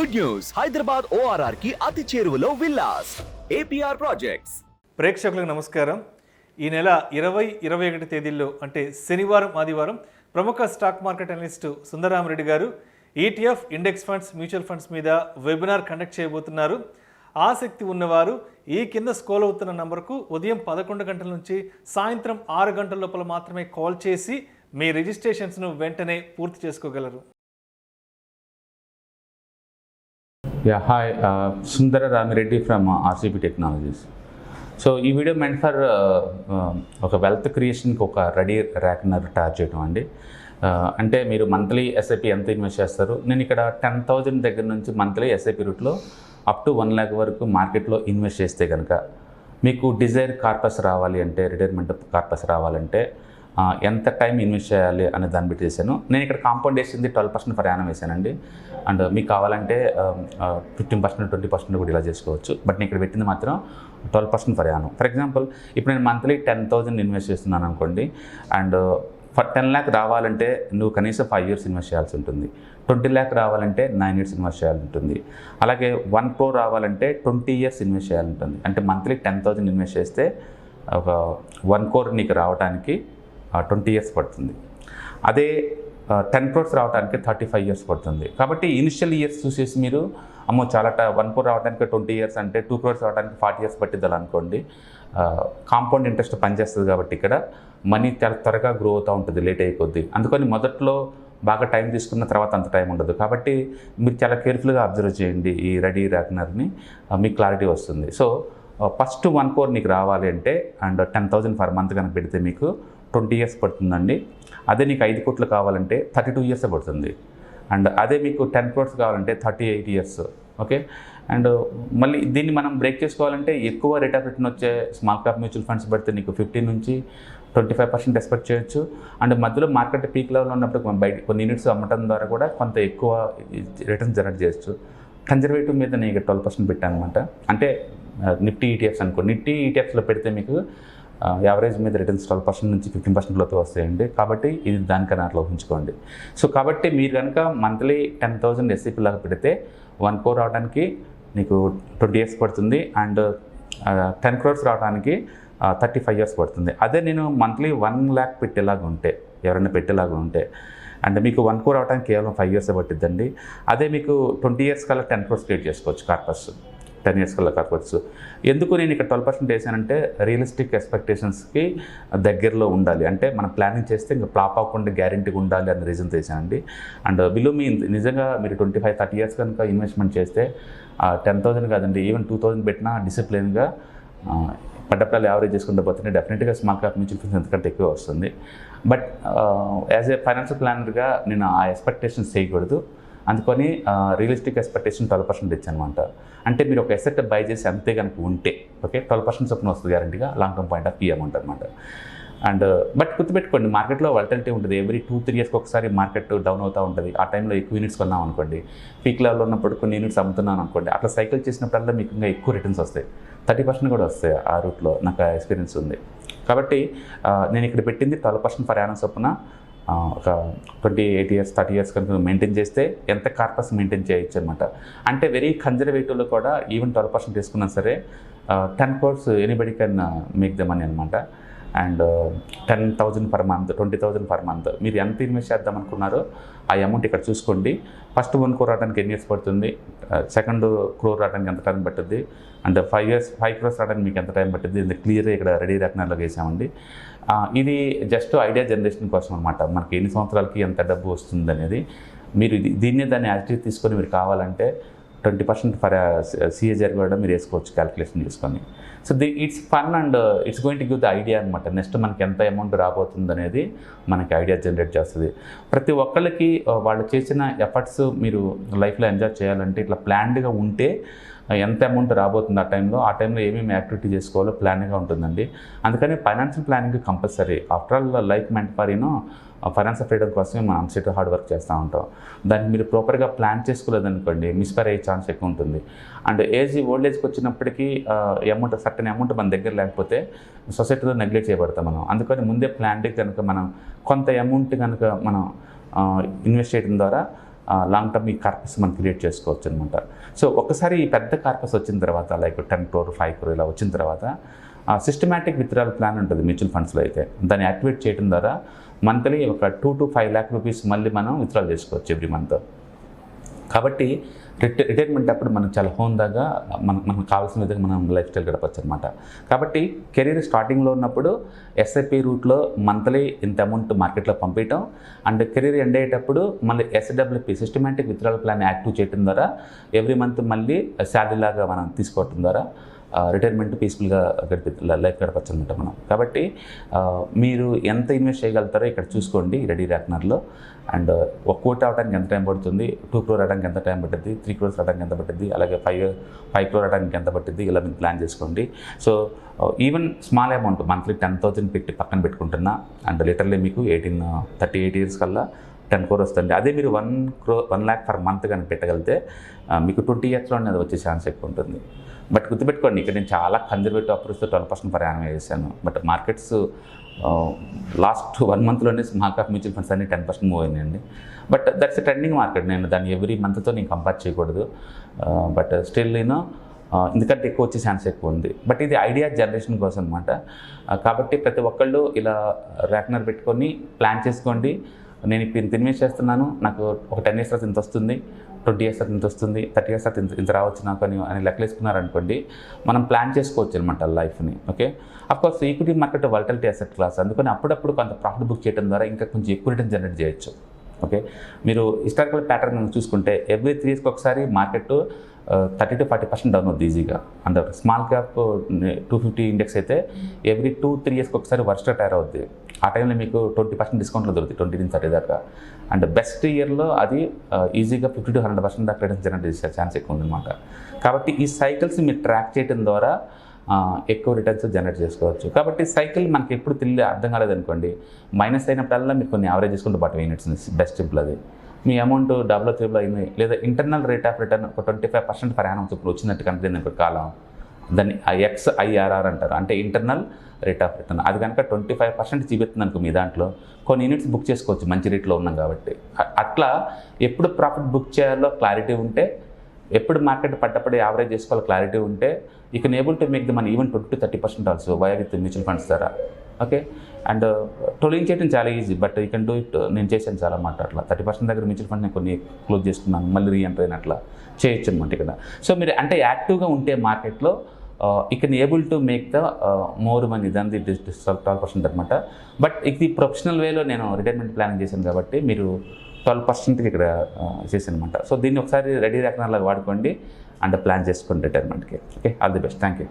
Good news, Hyderabad ORR కి అతి చేరువలో విల్లాస్ APR ప్రాజెక్ట్స్. ప్రేక్షకులకు నమస్కారం. ఈ నెల 20-21 తేదీల్లో అంటే శనివారం ఆదివారం ప్రముఖ stock market analyst Sundar Rami Reddy గారు ETF index funds mutual funds మీద వెబినార్ కండక్ట్ చేయబోతున్నారు. ఆసక్తి ఉన్నవారు ఈ కింద స్క్రోల్ అవుతున్న నంబర్కు ఉదయం 11 గంటల నుంచి సాయంత్రం 6 గంటల లోపల మాత్రమే కాల్ చేసి మీ రిజిస్ట్రేషన్స్ను వెంటనే పూర్తి చేసుకోగలరు. Yeah, hi, Sundar Rami Reddy from RCP Technologies. So ఈ వీడియో మెంట్ ఫర్ ఒక వెల్త్ క్రియేషన్కి ఒక రెడీ ర్యాక్నర్ తయారు చేయడం అండి. అంటే మీరు మంత్లీ ఎస్ఐపి ఎంత ఇన్వెస్ట్ చేస్తారు? నేను ఇక్కడ 10,000 దగ్గర నుంచి మంత్లీ ఎస్ఐపి రూట్లో అప్ టు 1 lakh వరకు మార్కెట్లో ఇన్వెస్ట్ చేస్తే కనుక మీకు డిజైర్ కార్పస్ రావాలి అంటే, రిటైర్మెంట్ కార్పస్ రావాలంటే ఎంత టైం ఇన్వెస్ట్ చేయాలి అనే దాన్ని బట్టి చేశాను. నేను ఇక్కడ కాంపౌండ్ వేసింది 12% ఫర్ యానం వేసానండి. అండ్ మీకు కావాలంటే 15%, 20% కూడా ఇలా చేసుకోవచ్చు. బట్ నేను ఇక్కడ పెట్టింది మాత్రం 12% ఫర్ యానం. ఫర్ ఎగ్జాంపుల్ ఇప్పుడు నేను మంత్లీ 10,000 ఇన్వెస్ట్ చేస్తున్నాను అనుకోండి. అండ్ 10 lakh రావాలంటే నువ్వు కనీసం 5 years ఇన్వెస్ట్ చేయాల్సి ఉంటుంది. 20 lakh రావాలంటే 9 years ఇన్వెస్ట్ చేయాల్సి ఉంటుంది. అలాగే 1 crore రావాలంటే 20 years ఇన్వెస్ట్ చేయాల్సి ఉంటుంది. అంటే మంత్లీ 10,000 ఇన్వెస్ట్ చేస్తే ఒక 1 crore నీకు రావడానికి 20 years పడుతుంది. అదే 10 crores రావడానికి 35 years పడుతుంది. కాబట్టి ఇనిషియల్ ఇయర్స్ చూసేసి మీరు అమ్మో చాలా 1 crore రావడానికి 20 years అంటే 2 crores రావడానికి 40 years పట్టిద్దాం అనుకోండి. కాంపౌండ్ ఇంట్రెస్ట్ పనిచేస్తుంది కాబట్టి ఇక్కడ మనీ చాలా త్వరగా గ్రో అవుతూ ఉంటుంది లేట్ అయిపోద్ది. అందుకని మొదట్లో బాగా టైం తీసుకున్న తర్వాత అంత టైం ఉండదు. కాబట్టి మీరు చాలా కేర్ఫుల్గా అబ్జర్వ్ చేయండి ఈ రెడీ ర్యాక్నర్ని, మీకు క్లారిటీ వస్తుంది. సో ఫస్ట్ 1 crore నీకు రావాలి అంటే అండ్ 10,000 పర్ మంత్ కనుక పెడితే మీకు 20 years పడుతుందండి. అదే నీకు 5 కోట్లు కావాలంటే 32 years పడుతుంది. అండ్ అదే మీకు 10 crores కావాలంటే 38 years. ఓకే. అండ్ మళ్ళీ దీన్ని మనం బ్రేక్ చేసుకోవాలంటే ఎక్కువ రేట్ ఆఫ్ రిటర్న్ వచ్చే స్మాల్ క్యాప్ మ్యూచువల్ ఫండ్స్ పడితే నీకు 15 నుంచి 25% ఎక్స్పెక్ట్ చేయొచ్చు. అండ్ మధ్యలో మార్కెట్ పీక్ లెవెల్లో ఉన్నప్పుడు బయట కొన్ని యూనిట్స్ అమ్మటం ద్వారా కూడా కొంత ఎక్కువ రిటర్న్స్ జనరేట్ చేయొచ్చు. కన్జర్వేటివ్ మీద నేను ఇక్కడ 12% పెట్టాను అనమాట. అంటే నిఫ్టీ ETFs అనుకో, నిఫ్టీ ETFsలో పెడితే మీకు యావరేజ్ మీద రిటర్న్స్ 12% నుంచి 15% లోపే వస్తాయండి. కాబట్టి ఇది దానికన్నా అట్లా ఊహించుకోండి. సో కాబట్టి మీరు కనుక మంత్లీ 10,000 ఎస్ఐపి లాగా పెడితే 1 crore రావడానికి నీకు 20 years పడుతుంది. అండ్ 10 crores రావడానికి 35 years పడుతుంది. అదే నేను మంత్లీ 1 lakh పెట్టేలాగా ఉంటే, ఎవరైనా పెట్టేలాగా ఉంటే అంటే మీకు 1 crore రావడానికి కేవలం 5 years పట్టిద్దండి. అదే మీకు 20 years కల్లా 10 crores క్రియేట్ చేసుకోవచ్చు కార్పస్. 10 years కల్లా కాకపోవచ్చు. ఎందుకు నేను ఇక్కడ 12% వేసానంటే రియలిస్టిక్ ఎక్స్పెక్టేషన్స్కి దగ్గరలో ఉండాలి. అంటే మనం ప్లానింగ్ చేస్తే ఇంకా ఫ్లాప్ అవ్వకుండా గ్యారెంటీగా ఉండాలి అనే రీజన్ వేసానండి. అండ్ బిలో మీ నిజంగా మీరు 25-30 years కనుక ఇన్వెస్ట్మెంట్ చేస్తే 10,000 కాదండి, ఈవెన్ 2,000 పెట్టినా డిసిప్లిన్గా పడ్డప్రాలు యావరేజ్ చేసుకుంటూ పోతే డెఫినెట్గా స్మాల్ క్యాప్ మ్యూచువల్ ఫండ్స్ ఎంతకంటే ఎక్కువ వస్తుంది. బట్ యాజ్ ఏ ఫైనాన్షియల్ ప్లానర్గా నేను ఆ ఎక్స్పెక్టేషన్స్ చేయకూడదు. అందుకని రియలిస్టిక్ ఎక్స్పెక్టేషన్ 12% ఇచ్చానమాట. అంటే మీరు ఒక ఎసెట్ బై చేసి అంతే కనుక ఉంటే ఓకే 12% చొప్పున వస్తుంది గ్యారంటీగా, long term point of view amount అనమాట. అండ్ బట్ గుర్తుపెట్టుకోండి, మార్కెట్లో వాలటిలిటీ ఉంటుంది. ఎవ్రీ 2-3 yearsకి ఒకసారి మార్కెట్ డౌన్ అవుతూ ఉంటుంది. ఆ టైంలో ఎక్కువ యూనిట్స్ కొన్నాం అనుకోండి, పీక్ లెవెల్లో ఉన్నప్పుడు కొన్ని యూనిట్స్ అమ్ముతున్నాను అనుకోండి, అట్లా సైకిల్ చేసినప్పుడల్లా మీకు ఇంకా ఎక్కువ రిటర్న్స్ వస్తాయి. 30% కూడా వస్తాయి ఆ రూట్లో, నాకు ఎక్స్పీరియన్స్ ఉంది. కాబట్టి నేను ఇక్కడ పెట్టింది 12% ఫర్ యానం చొప్పున ఒక 28 years 30 years కనుక మెయింటైన్ చేస్తే ఎంత కార్పస్ మెయింటైన్ చేయొచ్చు అనమాట. అంటే వెరీ కన్జర్వేటివ్లో కూడా ఈవెన్ 12% తీసుకున్నా సరే 10 crores anybody can make the money అనమాట. And 10,000 per month, 20,000 per month మీరు ఎంత ఇన్వెస్ట్ చేద్దాం అనుకున్నారో ఆ అమౌంట్ ఇక్కడ చూసుకోండి. ఫస్ట్ 1 crore రావడానికి ఎన్ని ఇయర్స్ పడుతుంది, సెకండ్ crore రావడానికి ఎంత టైం పట్టుద్ది, అండ్ 5 crores రావడానికి మీకు ఎంత టైం పట్టుద్ది, ఇది క్లియర్గా ఇక్కడ రెడీ ర్యాక్నర్లో వేసామండి. ఇది జస్ట్ ఐడియా జనరేషన్ కోసం అనమాట. మనకి ఎన్ని సంవత్సరాలకి ఎంత డబ్బు వస్తుంది అనేది మీరు దాన్ని యాక్టివ్ తీసుకొని మీరు కావాలంటే 20% ఫర్ CAGR కూడా మీరు వేసుకోవచ్చు క్యాలిక్యులేషన్ చేసుకొని. So it's fun and it's going to give the idea అనమాట. నెక్స్ట్ మనకి ఎంత అమౌంట్ రాబోతుంది అనేది మనకి ఐడియా జనరేట్ చేస్తుంది. ప్రతి ఒక్కళ్ళకి వాళ్ళు చేసిన ఎఫర్ట్స్ మీరు లైఫ్లో ఎంజాయ్ చేయాలంటే ఇట్లా ప్లాన్డ్గా ఉంటే ఎంత అమౌంట్ రాబోతుంది ఆ టైంలో ఏమేమి యాక్టివిటీ చేసుకోవాలో ప్లాన్గా ఉంటుందండి. అందుకని financial planning compulsory. After all life meant for financial freedom కోసమే మనం అన్సెట్ హార్డ్ వర్క్ చేస్తూ ఉంటాం. దాన్ని మీరు ప్రాపర్గా ప్లాన్ చేసుకోలేదనుకోండి మిస్ఫైర్ అయ్యే ఛాన్స్ ఎక్కువ ఉంటుంది. అండ్ ఓల్డ్ ఏజ్కి వచ్చినప్పటికీ అమౌంట్ సర్టన్ అమౌంట్ మన దగ్గర లేకపోతే సొసైటీలో నెగ్లెక్ట్ చేయబడతాం మనం. అందుకని ముందే ప్లాన్డ్ కనుక మనం కొంత అమౌంట్ కనుక మనం ఇన్వెస్ట్ చేయడం ద్వారా లాంగ్ టర్మ్ ఈ కార్పస్ మనం క్రియేట్ చేసుకోవచ్చు అనమాట. సో ఒకసారి ఈ పెద్ద కార్పస్ వచ్చిన తర్వాత లైక్ 10 crore 5 crore ఇలా వచ్చిన తర్వాత సిస్టమాటిక్ విత్డ్రాల్ ప్లాన్ ఉంటుంది మ్యూచువల్ ఫండ్స్లో అయితే. దాన్ని యాక్టివేట్ చేయడం ద్వారా మంత్లీ ఒక 2 to 5 lakh రూపీస్ మళ్ళీ మనం విత్డ్రాల్ చేసుకోవచ్చు ఎవ్రీ మంత్. కాబట్టి రిటైర్మెంట్ అప్పుడు మనం చాలా హోందాగా మనకు కావాల్సిన విధంగా మనం లైఫ్ స్టైల్ గడపచ్చు అనమాట. కాబట్టి కెరీర్ స్టార్టింగ్లో ఉన్నప్పుడు ఎస్ఐపి రూట్లో మంత్లీ ఇంత అమౌంట్ మార్కెట్లో పంపించడం అండ్ కెరీర్ ఎండ్ అయ్యేటప్పుడు మళ్ళీ SWP systematic withdrawal plan active చేయడం ద్వారా ఎవ్రీ మంత్ మళ్ళీ శాలరీ లాగా మనం తీసుకోవడం ద్వారా రిటైర్మెంట్ పీస్ఫుల్గా లైఫ్ గడపచ్చు అనమాట మనం. కాబట్టి మీరు ఎంత ఇన్వెస్ట్ చేయగలుగుతారో ఇక్కడ చూసుకోండి రెడీ ర్యాక్నర్లో. అండ్ 1 crore అవడానికి ఎంత టైం పడుతుంది, 2 crore అవడానికి ఎంత టైం పడుతుంది, 3 crores అవడానికి ఎంత పడుతుంది, అలాగే 5 crore అవడానికి ఎంత పడుతుంది, ఇలా మీరు ప్లాన్ చేసుకోండి. So even small amount monthly 10,000 పెట్టి పక్కన పెట్టుకుంటున్నా అండ్ లిటర్లీ మీకు 38 years కల్లా 10 crore వస్తుంది. అదే మీరు 1 lakh per month కానీ పెట్టగలిగితే మీకు 20 yearsలోనే అది వచ్చే ఛాన్స్ ఎక్కువ ఉంటుంది. బట్ గుర్తుపెట్టుకోండి, ఇక్కడ నేను చాలా కన్జర్వేటివ్ అప్రోచ్తో 12% per annum చేశాను. బట్ మార్కెట్స్ లాస్ట్ 1 monthలోనే స్మాల్ క్యాప్ మ్యూచువల్ ఫండ్స్ అన్ని 10% మూవ్ అయినాయండి. But that's a trending market. నేను దాన్ని ఎవ్రీ మంత్తో నేను కంపేర్ చేయకూడదు. బట్ స్టిల్ నేను ఎందుకంటే ఎక్కువ వచ్చే ఛాన్స్ ఎక్కువ ఉంది. బట్ ఇది ఐడియా జనరేషన్ కోసం అనమాట. కాబట్టి ప్రతి ఒక్కళ్ళు ఇలా ర్యాక్నర్ పెట్టుకొని ప్లాన్ చేసుకోండి. నేను ఇప్పుడు ఇంత ఇన్వెస్ట్ చేస్తున్నాను, నాకు ఒక 10 years తర్వాత ఇంత వస్తుంది, 20 years తర్వాత ఇంత వస్తుంది, 30 years తర్వాత ఇంత రావచ్చు నాకు అని లెక్కలేసుకున్నారనుకోండి, మనం ప్లాన్ చేసుకోవచ్చు అనమాట లైఫ్ని. Okay, of course equity market volatility asset class, అందుకని అప్పుడప్పుడు కొంత ప్రాఫిట్ బుక్ చేయడం ద్వారా ఇంకా కొంచెం ఎక్కువ రిటర్న్ జనరేట్ చేయొచ్చు. ఓకే, మీరు హిస్టారికల్ ప్యాటర్న్ చూసుకుంటే ఎవ్రీ 3 yearsకి ఒకసారి మార్కెట్ 30 to 40% డౌన్ అవుతుంది ఈజీగా. అండ్ స్మాల్ క్యాప్ 250 ఇండెక్స్ అయితే ఎవ్రీ 2-3 yearsకి ఒకసారి వర్స్ట్ టైర్ అవుద్ది. ఆ టైంలో మీకు 20% డిస్కౌంట్లో దొరుకుతుంది, 20 నుంచి 30 దాకా. అండ్ బెస్ట్ ఇయర్లో అది ఈజీగా 50 to 100% దాకా రిటర్న్స్ జనరేట్ చేసే ఛాన్స్ ఎక్కువ ఉందన్నమాట. కాబట్టి ఈ సైకిల్స్ మీరు ట్రాక్ చేయడం ద్వారా ఎక్కువ రిటర్న్స్ జనరేట్ చేసుకోవచ్చు. కాబట్టి సైకిల్ మనకి ఎప్పుడు అర్థం కాలేదనుకోండి, మైనస్ అయినప్పుడల్లా మీరు కొన్ని యావరేజ్ చేసుకుంటూ బట్ యూనిట్స్ బెస్ట్ సింపుల్ అది. మీ అమౌంట్ డబుల్ 3 అయింది, లేదా ఇంటర్నల్ రేట్ ఆఫ్ రిటర్న్ ఒక 25% per annum ఇప్పుడు వచ్చినట్టు కనిపించింది ఒక కాలం, దాన్ని XIRR అంటారు, అంటే ఇంటర్నల్ రేట్ ఆఫ్ రిటర్న్. అది కనుక 25% చూపిస్తుంది అనుకో మీ దాంట్లో, కొన్ని యూనిట్స్ బుక్ చేసుకోవచ్చు మంచి రేట్లో ఉన్నాం కాబట్టి. అట్లా ఎప్పుడు ప్రాఫిట్ బుక్ చేయాలో క్లారిటీ ఉంటే, ఎప్పుడు మార్కెట్ పడ్డప్పుడు యావరేజ్ చేసుకోవాలి క్లారిటీ ఉంటే, you can able to make the money even 20 to 30% also why with mutual funds ద్వారా. ఓకే, అండ్ టోలింగ్ చేయడం చాలా easy, but you can do it. నేను చేశాను చాలా మాట అట్లా 30% దగ్గర మ్యూచువల్ ఫండ్ నేను కొన్ని క్లోజ్ చేసుకున్నాను, మళ్ళీ రీఎంటర్ అయినట్లా చేయొచ్చు అనమాట ఇక్కడ. సో మీరు అంటే యాక్టివ్గా ఉంటే మార్కెట్లో you can able to make the more money than the 12% అనమాట. బట్ ఇది ప్రొఫెషనల్ వేలో నేను రిటైర్మెంట్ ప్లానింగ్ చేశాను కాబట్టి మీరు 12%కి ఇక్కడ చేశాను అనమాట. సో దీన్ని ఒకసారి రెడీ ర్యాక్నర్ లాగా వాడుకోండి అండ్ ప్లాన్ చేసుకోండి రిటైర్మెంట్కి. Okay, all the best, thank you.